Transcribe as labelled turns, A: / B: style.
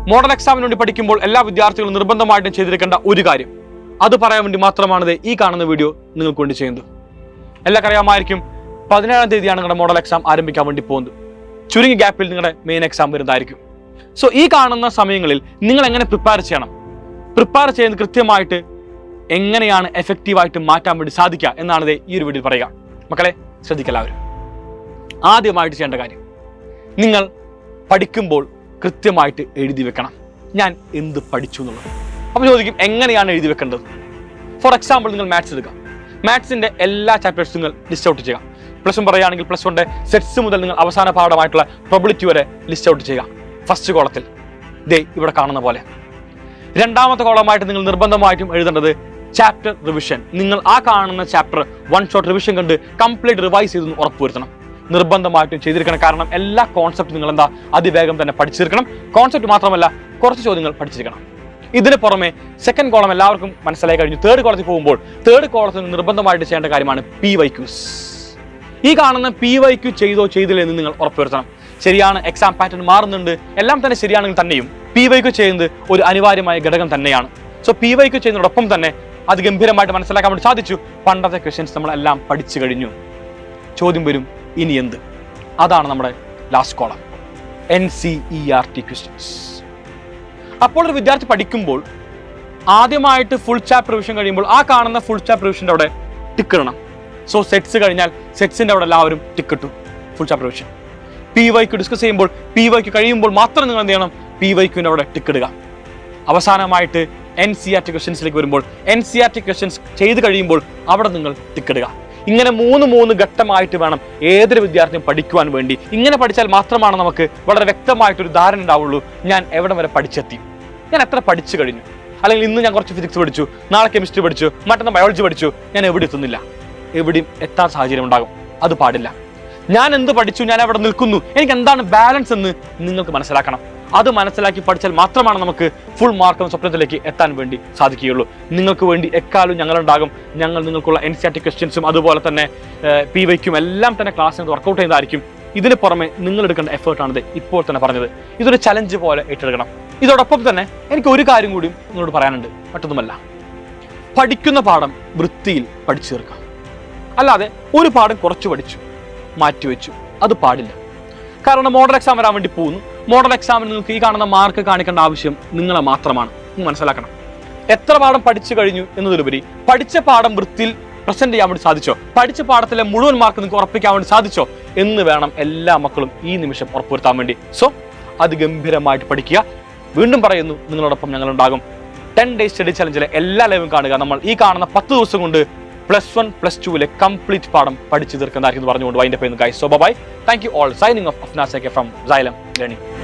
A: Model എക്സാമിന് വേണ്ടി പഠിക്കുമ്പോൾ എല്ലാ വിദ്യാർത്ഥികളും നിർബന്ധമായിട്ടും ചെയ്തിരിക്കേണ്ട ഒരു കാര്യം, അത് പറയാൻ വേണ്ടി മാത്രമാണ് ഈ കാണുന്ന വീഡിയോ നിങ്ങൾക്ക് കൊണ്ട് ചെയ്യുന്നത്. എല്ലാവർക്കും അറിയാമായിരിക്കും 17-ാം തീയതിയാണ് നിങ്ങളുടെ മോഡൽ എക്സാം ആരംഭിക്കാൻ വേണ്ടി പോകുന്നത്. ചുരുങ്ങിയ ഗ്യാപ്പിൽ നിങ്ങളുടെ മെയിൻ എക്സാം വരുന്നതായിരിക്കും. സോ ഈ കാണുന്ന സമയങ്ങളിൽ നിങ്ങൾ എങ്ങനെ പ്രിപ്പയർ ചെയ്യണം, പ്രിപ്പയർ ചെയ്യുന്നത് കൃത്യമായിട്ട് എങ്ങനെയാണ് എഫക്റ്റീവായിട്ട് മാറ്റാൻ വേണ്ടി സാധിക്കുക എന്നാണ് ഈ ഒരു വീഡിയോയിൽ പറയുക. മക്കളെ ശ്രദ്ധിക്കല്ലാവരും. ആദ്യമായിട്ട് ചെയ്യേണ്ട കാര്യം, നിങ്ങൾ പഠിക്കുമ്പോൾ കൃത്യമായിട്ട് എഴുതി വെക്കണം ഞാൻ എന്ത് പഠിച്ചു എന്നുള്ളത്. അപ്പോൾ ചോദിക്കും എങ്ങനെയാണ് എഴുതി വെക്കേണ്ടത്? ഫോർ എക്സാമ്പിൾ നിങ്ങൾ മാത്സ് എടുക്കുക. മാത്സിന്റെ എല്ലാ ചാപ്റ്റേഴ്സും നിങ്ങൾ ലിസ്റ്റ് ഔട്ട് ചെയ്യുക. +1 പറയുകയാണെങ്കിൽ +1 സെറ്റ്സ് മുതൽ നിങ്ങൾ അവസാന പാഠമായിട്ടുള്ള പ്രോബിലിറ്റി വരെ ലിസ്റ്റ് ഔട്ട് ചെയ്യുക. ഫസ്റ്റ് കോളത്തിൽ ഇവിടെ കാണുന്ന പോലെ. രണ്ടാമത്തെ കോളമായിട്ട് നിങ്ങൾ നിർബന്ധമായിട്ടും എഴുതേണ്ടത് ചാപ്റ്റർ റിവിഷൻ. നിങ്ങൾ ആ കാണുന്ന ചാപ്റ്റർ 1 ഷോട്ട് റിവിഷൻ കണ്ട് കംപ്ലീറ്റ് റിവൈസ് ചെയ്ത് ഉറപ്പുവരുത്തണം. നിർബന്ധമായിട്ടും ചെയ്തിരിക്കണം. കാരണം എല്ലാ കോൺസെപ്റ്റ് നിങ്ങൾ അതിവേഗം തന്നെ പഠിച്ചിരിക്കണം. കോൺസെപ്റ്റ് മാത്രമല്ല, കുറച്ച് ചോദ്യങ്ങൾ പഠിച്ചിരിക്കണം. ഇതിന് പുറമെ സെക്കൻഡ് കോളം എല്ലാവർക്കും മനസ്സിലായി കഴിഞ്ഞു. തേർഡ് കോളത്തിൽ പോകുമ്പോൾ തേർഡ് കോളത്തിൽ നിർബന്ധമായിട്ട് ചെയ്യേണ്ട കാര്യമാണ് PYQs. ഈ കാണുന്ന PYQ ചെയ്തോ ചെയ്തില്ല എന്ന് നിങ്ങൾ ഉറപ്പുവരുത്തണം. ശരിയാണ്, എക്സാം പാറ്റേൺ മാറുന്നുണ്ട്, എല്ലാം തന്നെ ശരിയാണെങ്കിൽ തന്നെയും PYQ ചെയ്യുന്നത് ഒരു അനിവാര്യമായ ഘടകം തന്നെയാണ്. സോ PYQ ചെയ്യുന്നതോടൊപ്പം തന്നെ അത് ഗംഭീരമായിട്ട് മനസ്സിലാക്കാൻ വേണ്ടി സാധിച്ചു. പണ്ടത്തെ ക്വസ്റ്റ്യൻസ് നമ്മളെല്ലാം പഠിച്ചു കഴിഞ്ഞു. ചോദ്യം വരും, ഇനി എന്ത്? അതാണ് നമ്മുടെ ലാസ്റ്റ് കോളം, NCERT ക്വസ്റ്റ്യൻസ്. അപ്പോൾ ഒരു വിദ്യാർത്ഥി പഠിക്കുമ്പോൾ ആദ്യമായിട്ട് ഫുൾ ചാപ്റ്റർ റിവിഷൻ കഴിയുമ്പോൾ ആ കാണുന്ന ഫുൾ ചാപ്റ്റർ റിവിഷൻ്റെ അവിടെ ടിക്ക് ഇടണം. സോ സെറ്റ്സ് കഴിഞ്ഞാൽ സെറ്റ്സിൻ്റെ അവിടെ എല്ലാവരും ടിക്ക് ഇട്ടു, full chapter revision. PYQ discuss ചെയ്യുമ്പോൾ PYQ കഴിയുമ്പോൾ മാത്രം നിങ്ങൾ എന്ത് ചെയ്യണം? PYQൻ്റെ അവിടെ ടിക്ക് ഇടുക. അവസാനമായിട്ട് NCERT ക്വസ്റ്റ്യൻസിലേക്ക് വരുമ്പോൾ NCERT ക്വസ്റ്റ്യൻസ് ചെയ്ത് കഴിയുമ്പോൾ അവിടെ നിങ്ങൾ ടിക്ക് ഇടുക. ഇങ്ങനെ മൂന്ന് ഘട്ടമായിട്ട് വേണം ഏതൊരു വിദ്യാർത്ഥിയും പഠിക്കുവാൻ വേണ്ടി. ഇങ്ങനെ പഠിച്ചാൽ മാത്രമാണ് നമുക്ക് വളരെ വ്യക്തമായിട്ടൊരു ധാരണ ഉണ്ടാവുള്ളൂ. ഞാൻ എവിടെ വരെ പഠിച്ചെത്തി, ഞാൻ എത്ര പഠിച്ചു കഴിഞ്ഞു. അല്ലെങ്കിൽ ഇന്ന് ഞാൻ കുറച്ച് ഫിസിക്സ് പഠിച്ചു, നാളെ കെമിസ്ട്രി പഠിച്ചു, മറ്റന്നാൾ ബയോളജി പഠിച്ചു, ഞാൻ എവിടെ എത്തുന്നില്ല. എവിടെയും എത്താൻ സാഹചര്യം ഉണ്ടാകും. അത് പാടില്ല. ഞാൻ എന്ത് പഠിച്ചു, ഞാൻ എവിടെ നിൽക്കുന്നു, എനിക്ക് എന്താണ് ബാലൻസ് എന്ന് നിങ്ങൾക്ക് മനസ്സിലാക്കണം. അത് മനസ്സിലാക്കി പഠിച്ചാൽ മാത്രമാണ് നമുക്ക് ഫുൾ മാർക്ക് എന്ന സ്വപ്നത്തിലേക്ക് എത്താൻ വേണ്ടി സാധിക്കുകയുള്ളൂ. നിങ്ങൾക്ക് വേണ്ടി എക്കാലം ഞങ്ങളുണ്ടാകും. ഞങ്ങൾ നിങ്ങൾക്കുള്ള NCERT ക്വസ്റ്റ്യൻസും അതുപോലെ തന്നെ PYQും എല്ലാം തന്നെ ക്ലാസ്സിന് വർക്കൗട്ട് ചെയ്യുന്നതായിരിക്കും. ഇതിന് പുറമെ നിങ്ങൾ എടുക്കേണ്ട എഫേർട്ടാണിത് ഇപ്പോൾ തന്നെ പറഞ്ഞത്. ഇതൊരു ചലഞ്ച് പോലെ ഏറ്റെടുക്കണം. ഇതോടൊപ്പം തന്നെ എനിക്ക് ഒരു കാര്യം കൂടി നിങ്ങളോട് പറയാനുണ്ട്. മറ്റൊന്നുമല്ല, പഠിക്കുന്ന പാഠം വൃത്തിയിൽ പഠിച്ചു തീർക്കാം. അല്ലാതെ ഒരു പാഠം കുറച്ച് പഠിച്ചു മാറ്റിവെച്ചു, അത് പാടില്ല. കാരണം മോഡൽ എക്സാം വരാൻ വേണ്ടി പോകുന്നു. മോഡൽ എക്സാമിന് നിങ്ങൾക്ക് ഈ കാണുന്ന മാർക്ക് കാണിക്കേണ്ട ആവശ്യം നിങ്ങളെ മാത്രമാണ്. മനസ്സിലാക്കണം. എത്ര പാഠം പഠിച്ചു കഴിഞ്ഞു എന്നതിലുപരി പഠിച്ച പാഠം വൃത്തിയിൽ പ്രസന്റ് ചെയ്യാൻ വേണ്ടി സാധിച്ചോ, പഠിച്ച പാഠത്തിലെ മുഴുവൻ മാർക്ക് നിങ്ങൾക്ക് ഉറപ്പിക്കാൻ വേണ്ടി സാധിച്ചോ എന്ന് വേണം എല്ലാ മക്കളും ഈ നിമിഷം ഉറപ്പുവരുത്താൻ വേണ്ടി. സോ അത് ഗംഭീരമായിട്ട് പഠിക്കുക. വീണ്ടും പറയുന്നു, നിങ്ങളോടൊപ്പം ഞങ്ങളുണ്ടാകും. 10 ഡേയ്സ് സ്റ്റഡി ചലഞ്ചിലെ എല്ലാ ലൈവും കാണുക. നമ്മൾ ഈ കാണുന്ന 10 ദിവസം കൊണ്ട് +1 +2 കംപ്ലീറ്റ് പാഠം പഠിച്ചു തീർക്കുന്നതായിരിക്കും പറഞ്ഞുകൊണ്ട് വൈൻഡപ്പ് ചെയ്യുന്നു guys. So bye. Thank you all. Signing off Afnas from Xylem Learning.